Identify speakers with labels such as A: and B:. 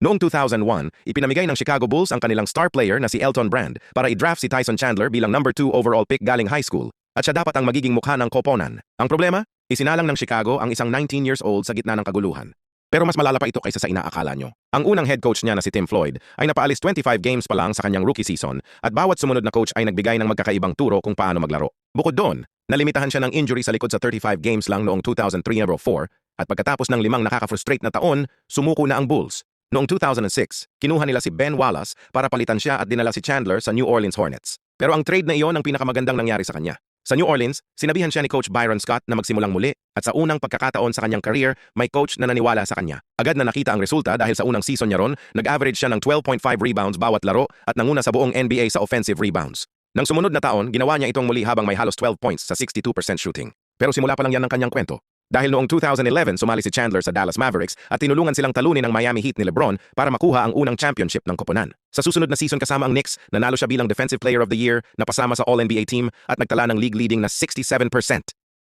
A: Noong 2001, ipinamigay ng Chicago Bulls ang kanilang star player na si Elton Brand para i-draft si Tyson Chandler bilang number 2 overall pick galing high school at siya dapat ang magiging mukha ng koponan. Ang problema, isinalang ng Chicago ang isang 19 years old sa gitna ng kaguluhan. Pero mas malala pa ito kaysa sa inaakala nyo. Ang unang head coach niya na si Tim Floyd ay napaalis 25 games pa lang sa kanyang rookie season at bawat sumunod na coach ay nagbigay ng magkakaibang turo kung paano maglaro. Bukod doon, nalimitahan siya ng injury sa likod sa 35 games lang noong 2003-04 at pagkatapos ng 5 nakaka-frustrate na taon, sumuko na ang Bulls. Noong 2006, kinuha nila si Ben Wallace para palitan siya at dinala si Chandler sa New Orleans Hornets. Pero ang trade na iyon ang pinakamagandang nangyari sa kanya. Sa New Orleans, sinabihan siya ni Coach Byron Scott na magsimulang muli at sa unang pagkakataon sa kanyang career, may coach na naniwala sa kanya. Agad na nakita ang resulta dahil sa unang season niya ron, nag-average siya ng 12.5 rebounds bawat laro at nanguna sa buong NBA sa offensive rebounds. Nang sumunod na taon, ginawa niya itong muli habang may halos 12 points sa 62% shooting. Pero simula pa lang yan ng kanyang kwento. Dahil noong 2011, sumali si Chandler sa Dallas Mavericks at tinulungan silang talunin ng Miami Heat ni LeBron para makuha ang unang championship ng koponan. Sa susunod na season kasama ang Knicks, nanalo siya bilang Defensive Player of the Year, napasama sa All-NBA team at nagtala ng league-leading na 67%.